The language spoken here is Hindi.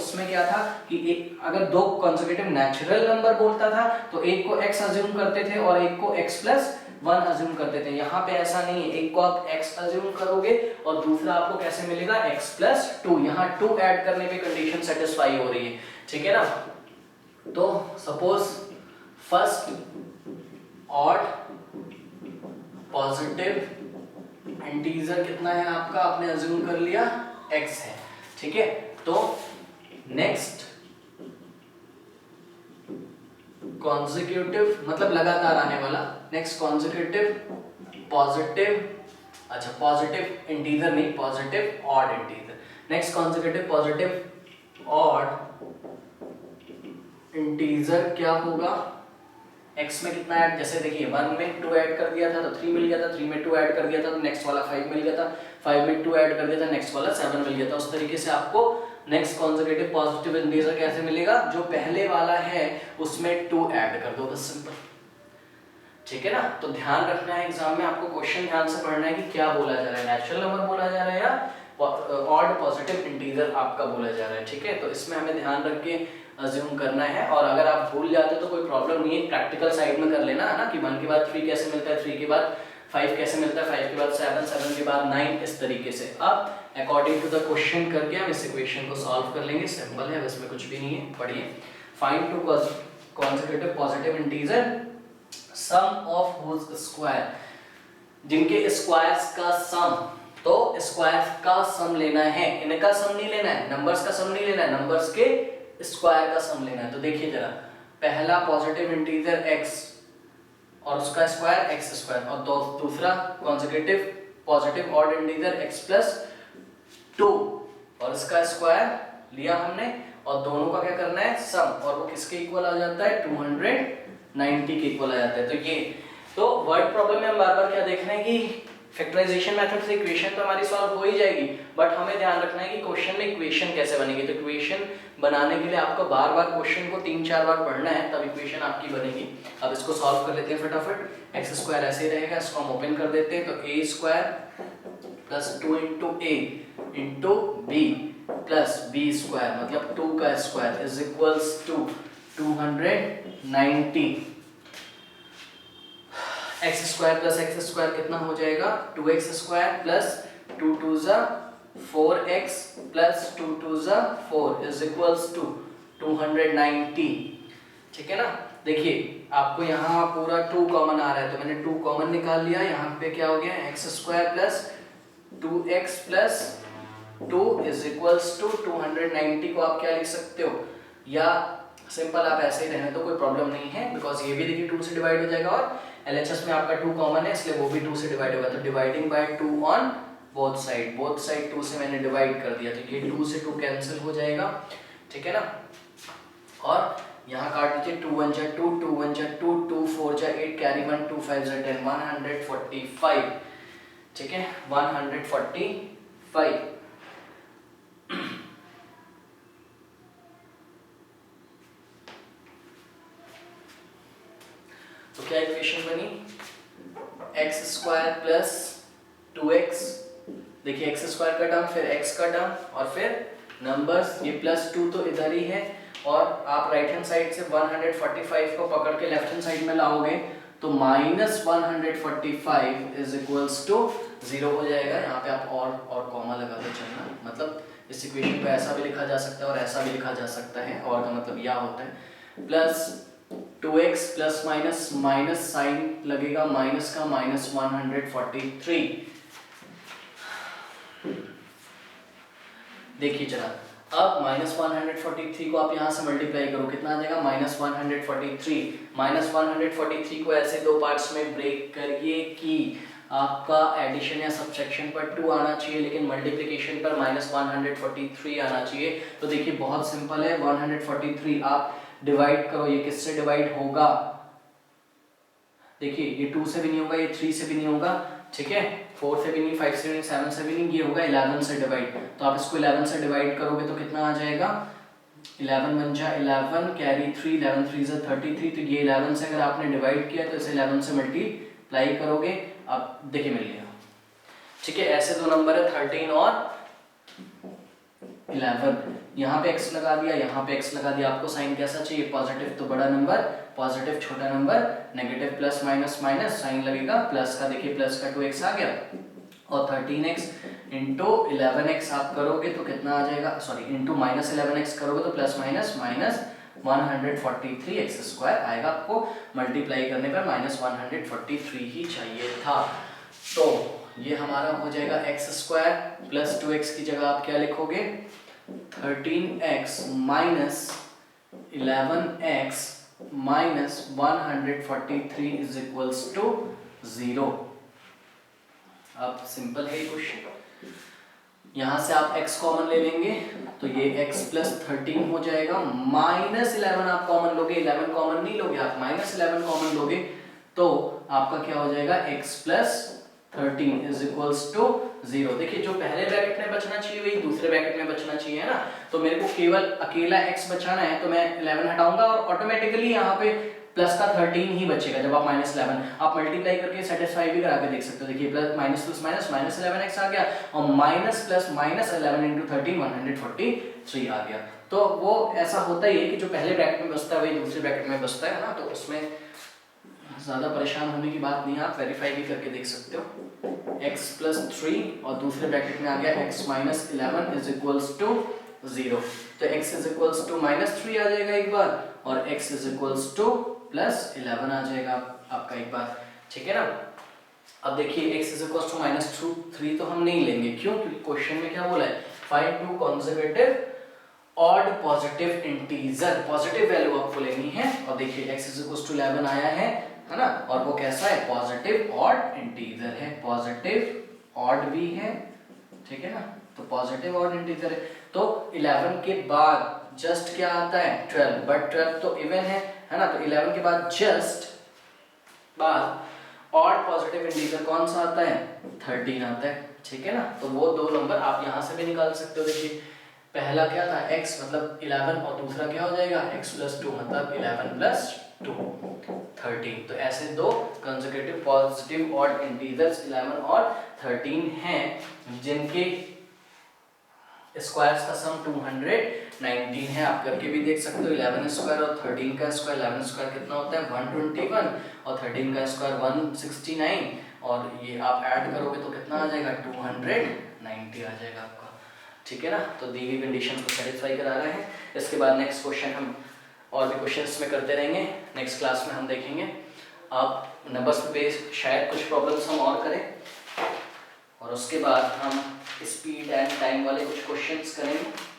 उसमें क्या था कि एक अगर दो कॉन्सेक्यूटिव नेचुरल नंबर बोलता था तो एक को x अज्यूम करते थे और एक को x+1 अज्यूम करते थे। यहाँ पे ऐसा नहीं है, एक को आप x अज्यूम करोगे और दूसरा आपको कैसे मिलेगा x+2। यहाँ 2 ऐड करने पे कंडीशन सेटिस्फाई हो रही है, ठीक है ना। तो suppose first odd positive integer कितना है आपका, आपने अज्यूम कर लिया x है, ठीक है। तो नेक्स्ट कॉन्सेक्यूटिव मतलब लगातार आने वाला, नेक्स्ट कॉन्सेक्यूटिव पॉजिटिव, अच्छा पॉजिटिव इंटीजर नहीं, positive odd integer, next consecutive positive odd integer क्या होगा, x में कितना ऐड, जैसे देखिए 1 में 2 ऐड कर दिया था तो 3 मिल गया था, 3 में 2 ऐड कर दिया था तो नेक्स्ट वाला 5 मिल गया था, 5 में 2 ऐड कर दिया था नेक्स्ट वाला 7 मिल गया था। उस तरीके से आपको नेक्स्ट कॉन्सेक्यूटिव पॉजिटिव इंटीजर कैसे मिलेगा, जो पहले वाला है उसमें 2 ऐड कर दो, बस सिंपल, ठीक है ना। तो ध्यान रखना है एग्जाम में, आपको क्वेश्चन ध्यान से पढ़ना है कि क्या बोला जा रहा है, नेचुरल नंबर बोला जा रहा है या ऑड पॉजिटिव इंटीजर आपका बोला जा रहा है, ठीक है। तो इसमें हमें ध्यान रख के अज्यूम करना है, और अगर आप भूल जाते तो कोई प्रॉब्लम नहीं है, प्रैक्टिकल साइड में कर लेना है ना, कि 1 के बाद 3 कैसे मिलता है, 3 के बाद 5 कैसे मिलता है, 5 के बाद 7, 7 के बाद 9, इस तरीके से। अब अकॉर्डिंग टू द क्वेश्चन करके हम इस इक्वेशन को सॉल्व कर लेंगे, सिंपल है, इसमें कुछ भी नहीं है, पढ़िए। Find two consecutive positive integer sum of whose square, जिनके स्क्वायर्स का सम, तो स्क्वायर्स का सम लेना है, इनका सम नहीं लेना है, नंबर्स का सम नहीं लेना है, नंबर्स के स्क्वायर का सम लेना है। तो देखिए जरा, पहला पॉजिटिव इंटीजर x और उसका स्क्वायर x स्क्वायर, और दूसरा consecutive positive odd integer x+2 और इसका स्क्वायर लिया हमने, और दोनों का क्या करना है सम, और वो किसके इक्वल आ जाता है 290 के इक्वल आ जाता है। तो ये तो वर्ड प्रॉब्लम में हम बार बार क्या देख रहे हैं कि फैक्टराइजेशन मेथड से इक्वेशन तो हमारी सॉल्व हो ही जाएगी, बट हमें ध्यान रखना है कि क्वेश्चन में इक्वेशन कैसे बनेगी। तो इक्वेशन बनाने के लिए आपको बार बार क्वेश्चन को 3-4 बार पढ़ना है, तब इक्वेशन आपकी बनेगी। अब इसको सॉल्व कर लेते हैं फटाफट। एक्स स्क्वायर ऐसे रहेगा, इसको हम ओपन कर देते हैं, तो A square plus 2 into A into B plus B square मतलब 2 का square is equals to 290। X square plus X square कितना हो जाएगा 2x स्क्वायर प्लस 2 2 जा 4x प्लस 2 2 जा 4 इज इक्वल्स टू 290, ठीक है ना। देखिए आपको यहाँ पूरा 2 कॉमन आ रहा है, तो मैंने 2 कॉमन निकाल लिया, यहाँ पे क्या हो गया x square plus 2x plus 2 is equals to 290 को आप क्या लिख सकते हो, या सिंपल आप ऐसे ही रहने दो, कोई प्रॉब्लम नहीं है, बिकॉज ये भी देखिए 2 से डिवाइड हो जाएगा और LHS में आपका 2 कॉमन है इसलिए वो भी 2 से डिवाइड होगा, तो dividing by 2 on both side 2 से मैंने डिवाइड कर दिया, तो ये 2 से 2 कैंसिल हो जाएगा, ठीक है ना। और यहाँ काट दीजिए 2 1 जा 2 2 1 जा 2 2 4 जा 8 कैरी 1 2 5 जा 10 145, ठीक है 145। तो क्या इक्वेशन बनी, एक्स स्क्वायर प्लस 2x, देखिए एक्स स्क्वायर का टर्म फिर x का टर्म और फिर नंबर्स, ये प्लस 2 तो इधर ही है, और आप राइट हैंड साइड से 145 को पकड़ के लेफ्ट हैंड साइड में लाओगे तो माइनस 145 इज इक्वल्स टू 0 हो जाएगा। यहाँ पे आप और कॉमा लगा के चलना, मतलब इस इक्वेशन को ऐसा भी लिखा जा सकता है और ऐसा भी लिखा जा सकता है, और का मतलब यह होता है plus 2x plus minus minus sign लगेगा माइनस का माइनस 143। देखिए जरा, अब माइनस 143 को आप यहाँ से मल्टीप्लाई करो, कितना आ जाएगा माइनस 143। माइनस 143 को ऐसे दो पार्ट्स में ब्रेक करिए कि आपका एडिशन या सब्ट्रैक्शन पर 2 आना चाहिए, लेकिन मल्टीप्लिकेशन पर माइनस 143 आना चाहिए। तो देखिए बहुत सिंपल है, 143 आप डिवाइड करो, ये किससे डिवाइड होगा, देखिए ये 2 से भी नहीं होगा, ये 3 से भी नहीं होगा, ठीक है 4 से भी नहीं, 5 से भी नहीं, 7 से भी नहीं, ये होगा 11 से डिवाइड। तो आप इसको 11 से डिवाइड करोगे तो कितना आ जाएगा 11 1 जा 11 कैरी 3 11 3 जा 33। तो ये 11 से अगर आपने डिवाइड किया तो इसे 11 से मल्टीप्लाई करोगे, अब देखिए मिल गया, ठीक है। ऐसे दो नंबर है 13 और 11, यहाँ पे x लगा दिया, यहाँ पे x लगा दिया। आपको साइन कैसा चाहिए? पॉजिटिव तो बड़ा नंबर, पॉजिटिव छोटा number, negative plus minus minus, sign लगेगा प्लस का, देखिए प्लस का 2x आ गया, और 13x इंटू 11x आप करोगे तो कितना आ जाएगा, सॉरी इंटू माइनस 11x करोगे तो प्लस माइनस माइनस 143x² आएगा। आपको मल्टीप्लाई करने पर माइनस 143 ही चाहिए था। तो ये हमारा हो जाएगा x² प्लस 2x की जगह आप क्या लिखोगे? 13x minus 11x minus 143 is equals to 0। अब सिंपल है ये क्वेश्चन। यहाँ से आप x कॉमन ले लेंगे तो ये x प्लस 13 हो जाएगा, माइनस 11 आप कॉमन लोगे, 11 कॉमन नहीं लोगे आप, माइनस 11 कॉमन लोगे तो आपका क्या हो जाएगा? x plus 13 is equals to 0। देखिए जो पहले ब्रैकेट में बचना चाहिए वही दूसरे ब्रैकेट में बचना चाहिए, है ना। तो मेरे को केवल अकेला x बचाना है तो मैं 11 हटाऊंगा और ऑटोमेटिकली यहाँ पे प्लस का 13 ही बचेगा। जब आप माइनस 11 आप मल्टीप्लाई करके सेटिस्फाई भी करा के देख सकते हो। देखिए प्लस माइनस माइनस 11x आ गया और माइनस प्लस माइनस 11 इंटू 13 143 आ गया। तो वो ऐसा होता ही है कि जो पहले ब्रैकेट में बचता है वही दूसरे ब्रैकेट में बचता है ना, तो उसमें ज़्यादा परेशान होने की बात नहीं है, आप वेरीफाई भी करके देख सकते हो। x प्लस 3 और दूसरे ब्रैकेट में आ गया x minus 11 is equals to 0। तो x is equals to minus 3 आ जाएगा एक बार और x is equals to plus 11 आ जाएगा आपका एक बार, ठीक है ना। अब देखिए x is equals to minus 3 तो हम नहीं लेंगे, क्यों? क्योंकि क्वेश्चन में क्या बोला है? Find to consecutive odd positive integer, positive value आपको लेनी है। और देखिए x इज इक्वल्स टू 11 आया है ना, और वो कैसा है? पॉजिटिव ऑड इंटीजर है, पॉजिटिव ऑड भी है, ठीक है ना। तो पॉजिटिव ऑड इंटीजर है तो 11 के बाद जस्ट क्या आता है? 12, बट 12 तो इवन है ना। तो 11 के बाद जस्ट बाद ऑड पॉजिटिव इंटीजर कौन सा आता है? 13 आता है, ठीक है ना। तो वो दो नंबर आप यहां से भी निकाल सकते हो। देखिए पहला क्या था? x मतलब 11 और दूसरा क्या हो जाएगा? x प्लस 2 मतलब 11 प्लस 2 13। तो ऐसे दो कंसेक्यूटिव पॉजिटिव ऑड इंटीजर्स 11 और 13 हैं जिनके स्क्वायर्स का सम 219 है। आप करके भी देख सकते हो। 11 स्क्वायर और 13 का स्क्वायर, 11 स्क्वायर कितना होता है? 121 और 13 का स्क्वायर 169 और ये आप ऐड करोगे तो कितना आ जाएगा? 290 आ जाएगा आपका, ठीक है ना। तो दी गई कंडीशन को सेटिस्फाई करा रहे हैं। इसके बाद नेक्स्ट क्वेश्चन हम और भी क्वेश्चंस में करते रहेंगे, नेक्स्ट क्लास में हम देखेंगे। आप नंबर्स पे शायद कुछ प्रॉब्लम्स हम और करें और उसके बाद हम स्पीड एंड टाइम वाले कुछ क्वेश्चंस करेंगे।